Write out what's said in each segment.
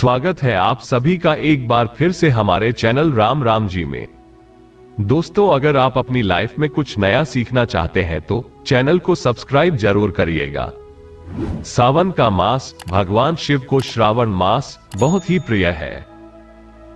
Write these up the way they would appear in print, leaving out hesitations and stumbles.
स्वागत है आप सभी का एक बार फिर से हमारे चैनल राम राम जी में। दोस्तों, अगर आप अपनी लाइफ में कुछ नया सीखना चाहते हैं तो चैनल को सब्सक्राइब जरूर करिएगा। सावन का मास भगवान शिव को श्रावण मास बहुत ही प्रिय है।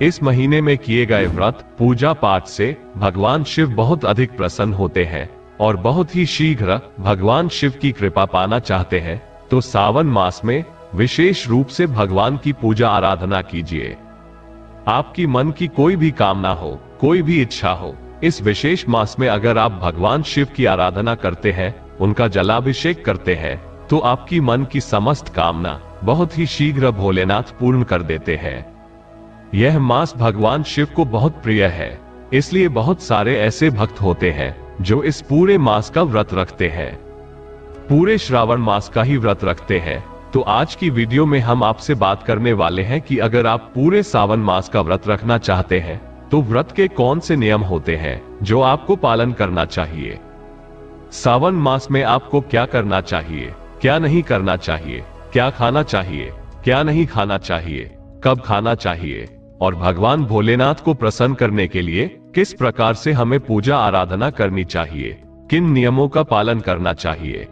इस महीने में किए गए व्रत पूजा पाठ से भगवान शिव बहुत अधिक प्रसन्न होते हैं और बहुत ही शीघ्र भगवान शिव की कृपा पाना चाहते हैं तो सावन मास में विशेष रूप से भगवान की पूजा आराधना कीजिए। आपकी मन की कोई भी कामना हो, कोई भी इच्छा हो, इस विशेष मास में अगर आप भगवान शिव की आराधना करते हैं, उनका जलाभिषेक करते हैं, तो आपकी मन की समस्त कामना बहुत ही शीघ्र भोलेनाथ पूर्ण कर देते हैं। यह मास भगवान शिव को बहुत प्रिय है, इसलिए बहुत सारे ऐसे भक्त होते हैं जो इस पूरे मास का व्रत रखते हैं, पूरे श्रावण मास का ही व्रत रखते हैं। तो आज की वीडियो में हम आपसे बात करने वाले हैं कि अगर आप पूरे सावन मास का व्रत रखना चाहते हैं तो व्रत के कौन से नियम होते हैं जो आपको पालन करना चाहिए। सावन मास में आपको क्या करना चाहिए, क्या नहीं करना चाहिए, क्या खाना चाहिए, क्या नहीं खाना चाहिए, कब खाना चाहिए, और भगवान भोलेनाथ को प्रसन्न करने के लिए किस प्रकार से हमें पूजा आराधना करनी चाहिए, किन नियमों का पालन करना चाहिए।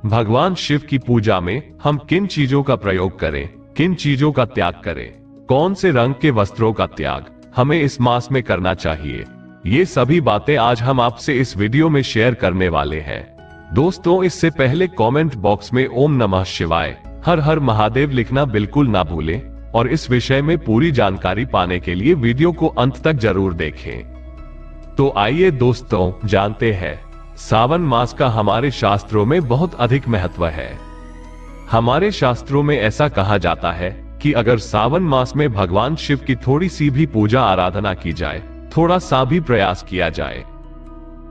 भगवान शिव की पूजा में हम किन चीजों का प्रयोग करें, किन चीजों का त्याग करें, कौन से रंग के वस्त्रों का त्याग हमें इस मास में करना चाहिए, ये सभी बातें आज हम आपसे इस वीडियो में शेयर करने वाले हैं। दोस्तों, इससे पहले कमेंट बॉक्स में ओम नमः शिवाय हर हर महादेव लिखना बिल्कुल ना भूलें और इस विषय में पूरी जानकारी पाने के लिए वीडियो को अंत तक जरूर देखें। तो आइए दोस्तों, जानते हैं सावन मास का हमारे शास्त्रों में बहुत अधिक महत्व है। हमारे शास्त्रों में ऐसा कहा जाता है कि अगर सावन मास में भगवान शिव की थोड़ी सी भी पूजा आराधना की जाए, थोड़ा सा भी प्रयास किया जाए,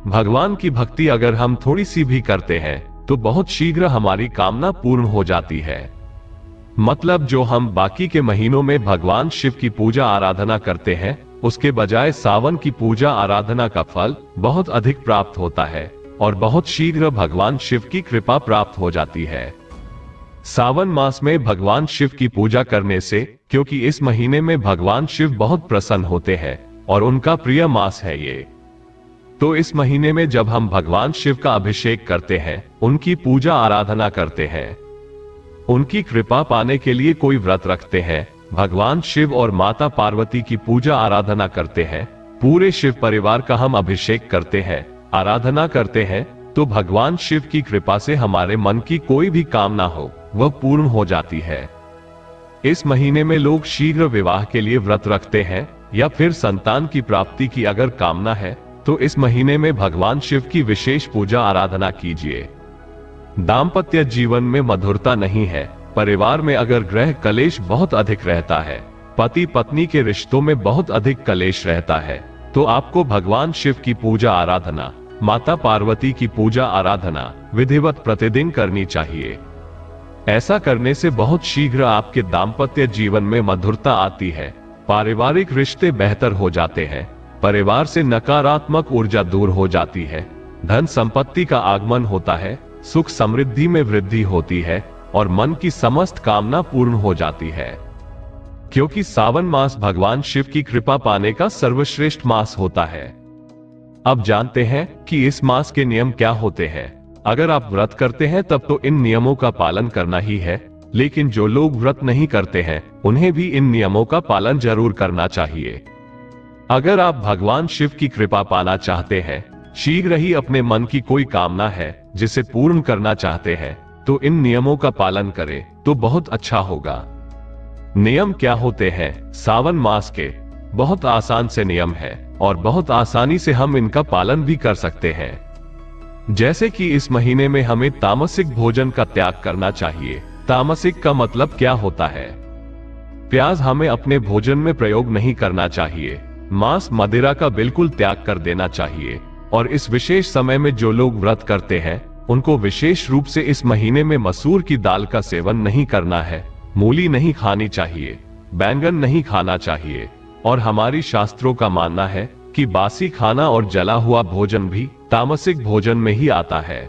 भगवान की भक्ति अगर हम थोड़ी सी भी करते हैं तो बहुत शीघ्र हमारी कामना पूर्ण हो जाती है। मतलब जो हम बाकी के महीनों में भगवान शिव की पूजा आराधना करते हैं, उसके बजाय सावन की पूजा आराधना का फल बहुत अधिक प्राप्त होता है और बहुत शीघ्र भगवान शिव की कृपा प्राप्त हो जाती है। सावन मास में भगवान शिव की पूजा करने से, क्योंकि इस महीने में भगवान शिव बहुत प्रसन्न होते हैं और उनका प्रिय मास है ये, तो इस महीने में जब हम भगवान शिव का अभिषेक करते हैं, उनकी पूजा आराधना करते हैं, उनकी कृपा पाने के लिए कोई व्रत रखते हैं, भगवान शिव और माता पार्वती की पूजा आराधना करते हैं, पूरे शिव परिवार का हम अभिषेक करते हैं, आराधना करते हैं, तो भगवान शिव की कृपा से हमारे मन की कोई भी कामना हो वह पूर्ण हो जाती है। इस महीने में लोग शीघ्र विवाह के लिए व्रत रखते हैं या फिर संतान की प्राप्ति की अगर कामना है तो इस महीने में भगवान शिव की विशेष पूजा आराधना कीजिए। दाम्पत्य जीवन में मधुरता नहीं है, परिवार में अगर ग्रह कलेश बहुत अधिक रहता है, पति पत्नी के रिश्तों में बहुत अधिक कलेश रहता है, तो आपको भगवान शिव की पूजा आराधना, माता पार्वती की पूजा आराधना विधिवत प्रतिदिन करनी चाहिए। ऐसा करने से बहुत शीघ्र आपके दाम्पत्य जीवन में मधुरता आती है, पारिवारिक रिश्ते बेहतर हो जाते हैं, परिवार से नकारात्मक ऊर्जा दूर हो जाती है, धन संपत्ति का आगमन होता है, सुख समृद्धि में वृद्धि होती है और मन की समस्त कामना पूर्ण हो जाती है। क्योंकि सावन मास भगवान शिव की कृपा पाने का सर्वश्रेष्ठ मास होता है। अब जानते हैं कि इस मास के नियम क्या होते हैं। अगर आप व्रत करते हैं तब तो इन नियमों का पालन करना ही है, लेकिन जो लोग व्रत नहीं करते हैं उन्हें भी इन नियमों का पालन जरूर करना चाहिए। अगर आप भगवान शिव की कृपा पाना चाहते हैं, शीघ्र ही अपने मन की कोई कामना है जिसे पूर्ण करना चाहते हैं, तो इन नियमों का पालन करें तो बहुत अच्छा होगा। नियम क्या होते हैं सावन मास के? बहुत आसान से नियम है और बहुत आसानी से हम इनका पालन भी कर सकते हैं। जैसे कि इस महीने में हमें तामसिक भोजन का त्याग करना चाहिए। तामसिक का मतलब क्या होता है? प्याज हमें अपने भोजन में प्रयोग नहीं करना चाहिए। मांस मदिरा का बिल्कुल त्याग कर देना चाहिए। और इस विशेष समय में जो लोग व्रत करते हैं उनको विशेष रूप से इस महीने में मसूर की दाल का सेवन नहीं करना है, मूली नहीं खानी चाहिए, बैंगन नहीं खाना चाहिए, और हमारी शास्त्रों का मानना है कि बासी खाना और जला हुआ भोजन भी तामसिक भोजन में ही आता है।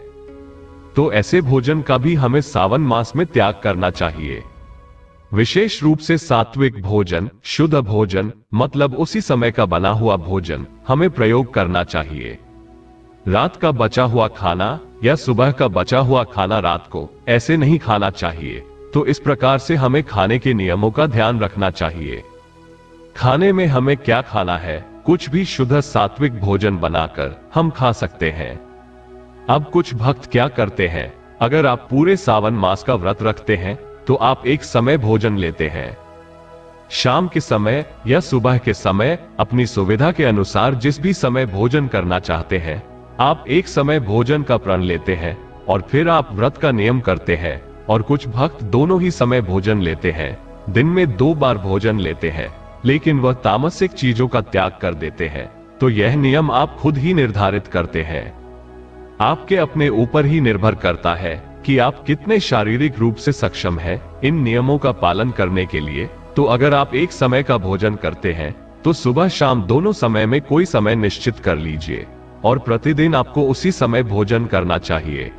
तो ऐसे भोजन का भी हमें सावन मास में त्याग करना चाहिए। विशेष रूप से सात्विक भोजन, शुद्ध भोजन मतलब उसी समय का बना हुआ भोजन हमें प्रयोग करना चाहिए। रात का बचा हुआ खाना या सुबह का बचा हुआ खाना रात को ऐसे नहीं खाना चाहिए। तो इस प्रकार से हमें खाने के नियमों का ध्यान रखना चाहिए। खाने में हमें क्या खाना है, कुछ भी शुद्ध सात्विक भोजन बनाकर हम खा सकते हैं। अब कुछ भक्त क्या करते हैं, अगर आप पूरे सावन मास का व्रत रखते हैं तो आप एक समय भोजन लेते हैं। शाम के समय या सुबह के समय अपनी सुविधा के अनुसार जिस भी समय भोजन करना चाहते हैं आप एक समय भोजन का प्रण लेते हैं और फिर आप व्रत का नियम करते हैं। और कुछ भक्त दोनों ही समय भोजन लेते हैं, दिन में 2 बार भोजन लेते हैं, लेकिन वह तामसिक चीजों का त्याग कर देते हैं। तो यह नियम आप खुद ही निर्धारित करते हैं। आपके अपने ऊपर ही निर्भर करता है कि आप कितने शारीरिक रूप से सक्षम हैं इन नियमों का पालन करने के लिए। तो अगर आप एक समय का भोजन करते हैं तो सुबह शाम दोनों समय में कोई समय निश्चित कर लीजिए और प्रतिदिन आपको उसी समय भोजन करना चाहिए।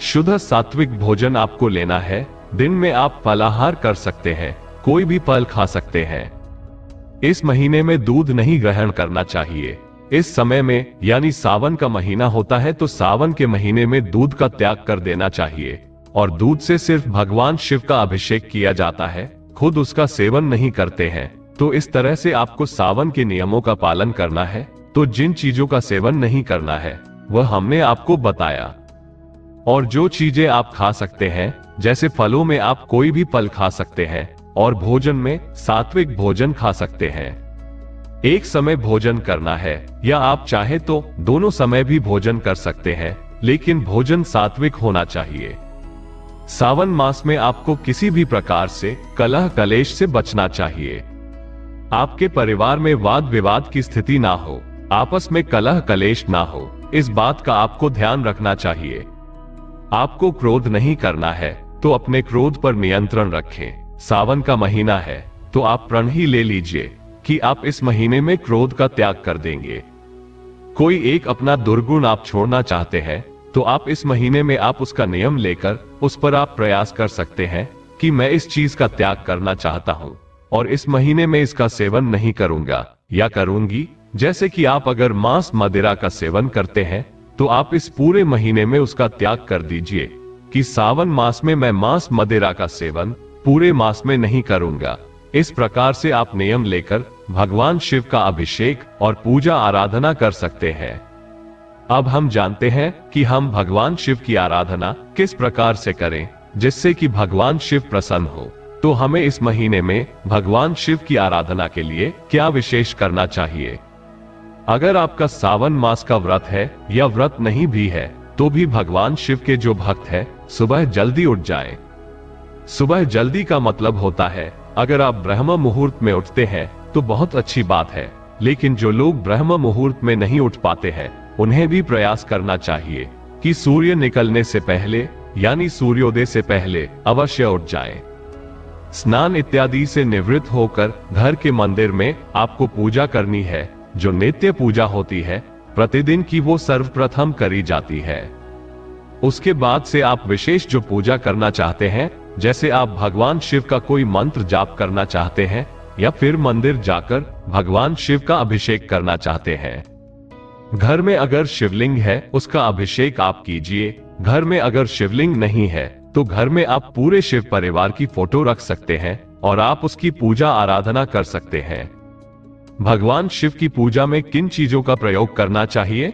शुद्ध सात्विक भोजन आपको लेना है। दिन में आप फलाहार कर सकते हैं, कोई भी फल खा सकते हैं। इस महीने में दूध नहीं ग्रहण करना चाहिए। इस समय में यानी सावन का महीना होता है तो सावन के महीने में दूध का त्याग कर देना चाहिए और दूध से सिर्फ भगवान शिव का अभिषेक किया जाता है, खुद उसका सेवन नहीं करते हैं। तो इस तरह से आपको सावन के नियमों का पालन करना है। तो जिन चीजों का सेवन नहीं करना है वह हमने आपको बताया। और जो चीजें आप खा सकते हैं, जैसे फलों में आप कोई भी फल खा सकते हैं और भोजन में सात्विक भोजन खा सकते हैं। एक समय भोजन करना है या आप चाहे तो दोनों समय भी भोजन कर सकते हैं, लेकिन भोजन सात्विक होना चाहिए। सावन मास में आपको किसी भी प्रकार से कलह कलेश से बचना चाहिए। आपके परिवार में वाद विवाद की स्थिति ना हो, आपस में कलह कलेश ना हो, इस बात का आपको ध्यान रखना चाहिए। आपको क्रोध नहीं करना है तो अपने क्रोध पर नियंत्रण रखें। सावन का महीना है तो आप प्रण ही ले लीजिए कि आप इस महीने में क्रोध का त्याग कर देंगे। कोई एक अपना दुर्गुण आप छोड़ना चाहते हैं तो आप इस महीने में आप उसका नियम लेकर उस पर आप प्रयास कर सकते हैं कि मैं इस चीज का त्याग करना चाहता हूं और इस महीने में इसका सेवन नहीं करूंगा या करूंगी। जैसे कि आप अगर मांस मदिरा का सेवन करते हैं तो आप इस पूरे महीने में उसका त्याग कर दीजिए कि सावन मास में मैं मांस मदिरा का सेवन पूरे मास में नहीं करूंगा। इस प्रकार से आप नियम लेकर भगवान शिव का अभिषेक और पूजा आराधना कर सकते हैं। अब हम जानते हैं कि हम भगवान शिव की आराधना किस प्रकार से करें जिससे कि भगवान शिव प्रसन्न हो। तो हमें इस महीने में भगवान शिव की आराधना के लिए क्या विशेष करना चाहिए। अगर आपका सावन मास का व्रत है या व्रत नहीं भी है तो भी भगवान शिव के जो भक्त हैं सुबह जल्दी उठ जाएं। सुबह जल्दी का मतलब होता है अगर आप ब्रह्म मुहूर्त में उठते हैं तो बहुत अच्छी बात है, लेकिन जो लोग ब्रह्म मुहूर्त में नहीं उठ पाते हैं उन्हें भी प्रयास करना चाहिए कि सूर्य निकलने से पहले यानी सूर्योदय से पहले अवश्य उठ जाएं। स्नान इत्यादि से निवृत्त होकर घर के मंदिर में आपको पूजा करनी है। जो नित्य पूजा होती है प्रतिदिन की वो सर्वप्रथम करी जाती है। उसके बाद से आप विशेष जो पूजा करना चाहते हैं, जैसे आप भगवान शिव का कोई मंत्र जाप करना चाहते हैं या फिर मंदिर जाकर भगवान शिव का अभिषेक करना चाहते हैं। घर में अगर शिवलिंग है उसका अभिषेक आप कीजिए। घर में अगर शिवलिंग नहीं है तो घर में आप पूरे शिव परिवार की फोटो रख सकते हैं और आप उसकी पूजा आराधना कर सकते हैं। भगवान शिव की पूजा में किन चीजों का प्रयोग करना चाहिए।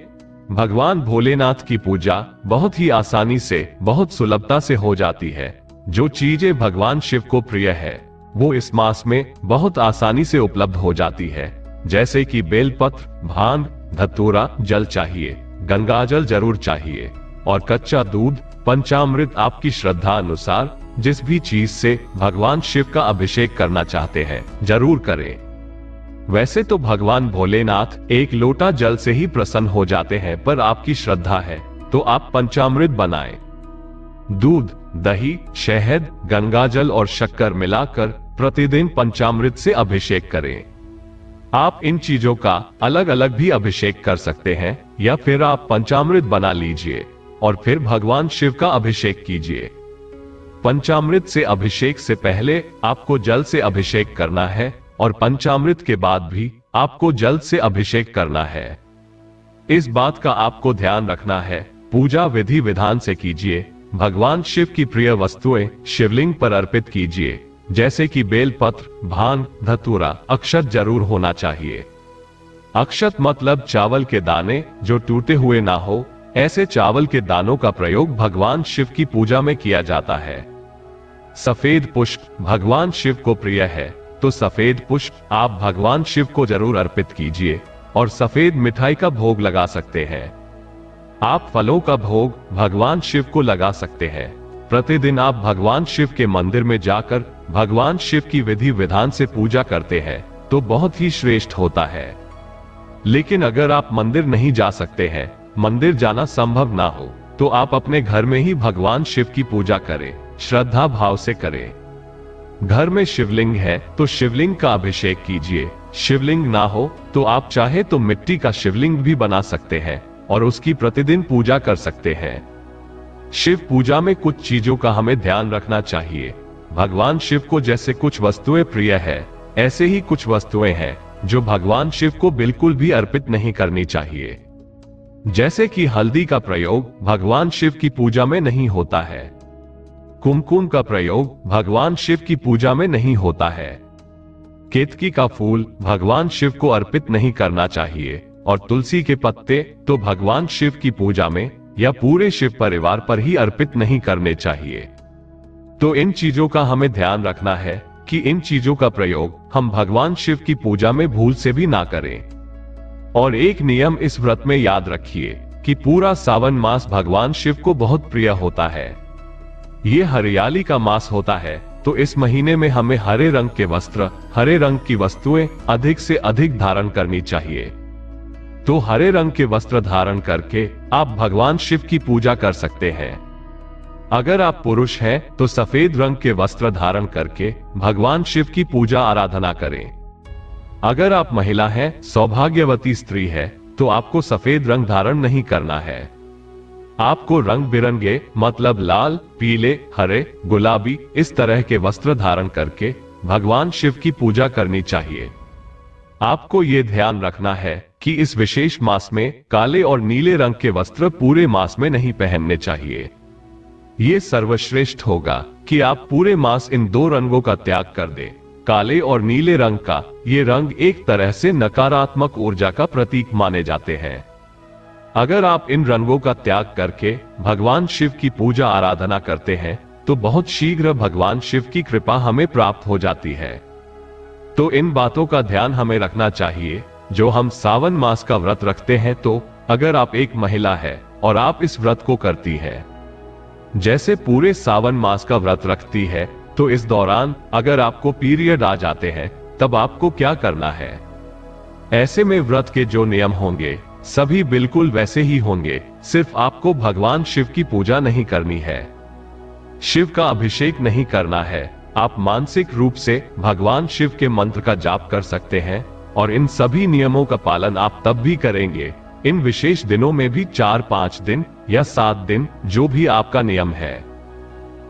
भगवान भोलेनाथ की पूजा बहुत ही आसानी से, बहुत सुलभता से हो जाती है। जो चीजें भगवान शिव को प्रिय है वो इस मास में बहुत आसानी से उपलब्ध हो जाती है। जैसे कि बेलपत्र, भांग, धतूरा, जल चाहिए, गंगाजल जरूर चाहिए और कच्चा दूध, पंचामृत आपकी श्रद्धा अनुसार जिस भी चीज से भगवान शिव का अभिषेक करना चाहते हैं जरूर करें। वैसे तो भगवान भोलेनाथ एक लोटा जल से ही प्रसन्न हो जाते हैं, पर आपकी श्रद्धा है तो आप पंचामृत बनाएं। दूध, दही, शहद, गंगाजल और शक्कर मिलाकर प्रतिदिन पंचामृत से अभिषेक करें। आप इन चीजों का अलग अलग भी अभिषेक कर सकते हैं या फिर आप पंचामृत बना लीजिए और फिर भगवान शिव का अभिषेक कीजिए। पंचामृत से अभिषेक से पहले आपको जल से अभिषेक करना है और पंचामृत के बाद भी आपको जल से अभिषेक करना है। इस बात का आपको ध्यान रखना है। पूजा विधि विधान से कीजिए। भगवान शिव की प्रिय वस्तुएं शिवलिंग पर अर्पित कीजिए, जैसे कि बेलपत्र, भांग, धतूरा, अक्षत जरूर होना चाहिए। अक्षत मतलब चावल के दाने जो टूटे हुए ना हो। ऐसे चावल के दानों का प्रयोग भगवान शिव की पूजा में किया जाता है। सफेद पुष्प भगवान शिव को प्रिय है, तो सफेद पुष्प आप भगवान शिव को जरूर अर्पित कीजिए और सफेद मिठाई का भोग लगा सकते हैं। आप फलों का भोग भगवान शिव को लगा सकते हैं। प्रतिदिन आप भगवान शिव के मंदिर में जाकर भगवान शिव की विधि विधान से पूजा करते हैं तो बहुत ही श्रेष्ठ होता है। लेकिन अगर आप मंदिर नहीं जा सकते हैं, मंदिर जाना संभव ना हो, तो आप अपने घर में ही भगवान शिव की पूजा करें, श्रद्धा भाव से करें। घर में शिवलिंग है तो शिवलिंग का अभिषेक कीजिए। शिवलिंग ना हो तो आप चाहे तो मिट्टी का शिवलिंग भी बना सकते हैं और उसकी प्रतिदिन पूजा कर सकते हैं। शिव पूजा में कुछ चीजों का हमें ध्यान रखना चाहिए। भगवान शिव को जैसे कुछ वस्तुएं प्रिय है, ऐसे ही कुछ वस्तुएं हैं जो भगवान शिव को बिल्कुल भी अर्पित नहीं करनी चाहिए। जैसे कि हल्दी का प्रयोग भगवान शिव की पूजा में नहीं होता है। कुमकुम का प्रयोग भगवान शिव की पूजा में नहीं होता है। केतकी का फूल भगवान शिव को अर्पित नहीं करना चाहिए और तुलसी के पत्ते तो भगवान शिव की पूजा में या पूरे शिव परिवार पर ही अर्पित नहीं करने चाहिए। तो इन चीजों का हमें ध्यान रखना है कि इन चीजों का प्रयोग हम भगवान शिव की पूजा में भूल से भी ना करें। और एक नियम इस व्रत में याद रखिए कि पूरा सावन मास भगवान शिव को बहुत प्रिय होता है। ये हरियाली का मास होता है, तो इस महीने में हमें हरे रंग के वस्त्र, हरे रंग की वस्तुएं अधिक से अधिक धारण करनी चाहिए। तो हरे रंग के वस्त्र धारण करके आप भगवान शिव की पूजा कर सकते हैं। अगर आप पुरुष हैं तो सफेद रंग के वस्त्र धारण करके भगवान शिव की पूजा आराधना करें। अगर आप महिला हैं, सौभाग्यवती स्त्री है, तो आपको सफेद रंग धारण नहीं करना है। आपको रंग बिरंगे मतलब लाल, पीले, हरे, गुलाबी इस तरह के वस्त्र धारण करके भगवान शिव की पूजा करनी चाहिए। आपको ये ध्यान रखना है कि इस विशेष मास में काले और नीले रंग के वस्त्र पूरे मास में नहीं पहनने चाहिए। ये सर्वश्रेष्ठ होगा कि आप पूरे मास इन दो रंगों का त्याग कर दें। काले और नीले रंग का ये रंग एक तरह से नकारात्मक ऊर्जा का प्रतीक माने जाते हैं। अगर आप इन रंगों का त्याग करके भगवान शिव की पूजा आराधना करते हैं तो बहुत शीघ्र भगवान शिव की कृपा हमें प्राप्त हो जाती है। तो इन बातों का ध्यान हमें रखना चाहिए जो हम सावन मास का व्रत रखते हैं। तो अगर आप एक महिला है और आप इस व्रत को करती है, जैसे पूरे सावन मास का व्रत रखती है, तो इस दौरान अगर आपको पीरियड आ जाते हैं तब आपको क्या करना है। ऐसे में व्रत के जो नियम होंगे सभी बिल्कुल वैसे ही होंगे, सिर्फ आपको भगवान शिव की पूजा नहीं करनी है, शिव का अभिषेक नहीं करना है। आप मानसिक रूप से भगवान शिव के मंत्र का जाप कर सकते हैं और इन सभी नियमों का पालन आप तब भी करेंगे इन विशेष दिनों में भी 4-5 दिन या 7 दिन जो भी आपका नियम है।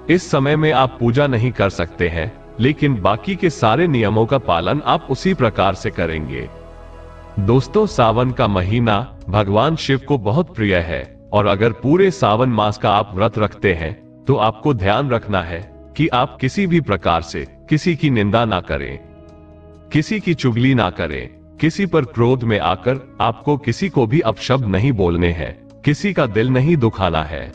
इस समय में आप पूजा नहीं कर सकते हैं, लेकिन बाकी के सारे नियमों का पालन आप उसी प्रकार से करेंगे। दोस्तों, सावन का महीना भगवान शिव को बहुत प्रिय है और अगर पूरे सावन मास का आप व्रत रखते हैं तो आपको ध्यान रखना है कि आप किसी भी प्रकार से किसी की निंदा ना करें, किसी की चुगली ना करें, किसी पर क्रोध में आकर आपको किसी को भी अपशब्द नहीं बोलने हैं, किसी का दिल नहीं दुखाना है।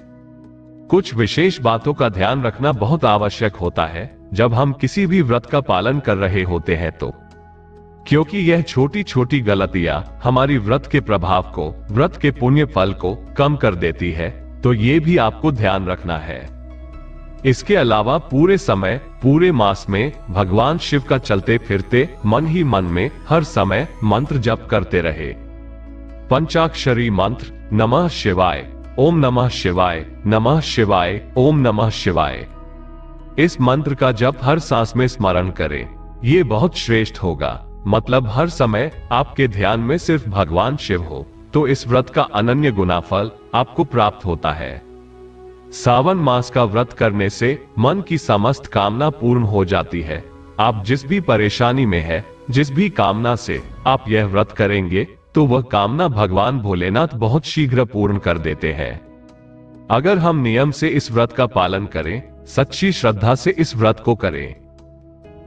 कुछ विशेष बातों का ध्यान रखना बहुत आवश्यक होता है जब हम किसी भी व्रत का पालन कर रहे होते हैं, तो क्योंकि यह छोटी छोटी गलतियां हमारी व्रत के प्रभाव को, व्रत के पुण्य फल को कम कर देती है, तो ये भी आपको ध्यान रखना है। इसके अलावा पूरे समय, पूरे मास में भगवान शिव का चलते फिरते मन ही मन में हर समय मंत्र जप करते रहे। पंचाक्षरी मंत्र नमः शिवाय, ओम नमः शिवाय, नमः शिवाय, ओम नमः शिवाय। इस मंत्र का जप हर सांस में स्मरण करें, ये बहुत श्रेष्ठ होगा। मतलब हर समय आपके ध्यान में सिर्फ भगवान शिव हो, तो इस व्रत का अनन्य गुना फल आपको प्राप्त होता है। सावन मास का व्रत करने से मन की समस्त कामना पूर्ण हो जाती है। आप जिस भी परेशानी में है, जिस भी कामना से आप यह व्रत करेंगे, तो वह कामना भगवान भोलेनाथ बहुत शीघ्र पूर्ण कर देते हैं। अगर हम नियम से इस व्रत का पालन करें, सच्ची श्रद्धा से इस व्रत को करें,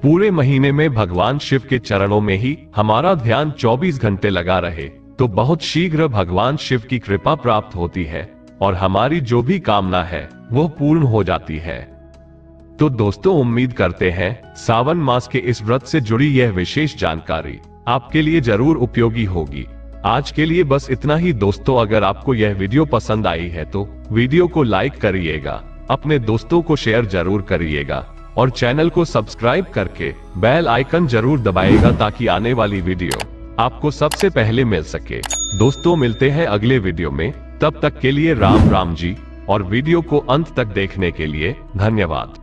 पूरे महीने में भगवान शिव के चरणों में ही हमारा ध्यान 24 घंटे लगा रहे, तो बहुत शीघ्र भगवान शिव की कृपा प्राप्त होती है और हमारी जो भी कामना है वह पूर्ण हो जाती है। तो दोस्तों, उम्मीद करते हैं सावन मास के इस व्रत से जुड़ी यह विशेष जानकारी आपके लिए जरूर उपयोगी होगी। आज के लिए बस इतना ही दोस्तों। अगर आपको यह वीडियो पसंद आई है तो वीडियो को लाइक करिएगा, अपने दोस्तों को शेयर जरूर करिएगा और चैनल को सब्सक्राइब करके बेल आइकन जरूर दबाइएगा ताकि आने वाली वीडियो आपको सबसे पहले मिल सके। दोस्तों, मिलते हैं अगले वीडियो में, तब तक के लिए राम राम जी। और वीडियो को अंत तक देखने के लिए धन्यवाद।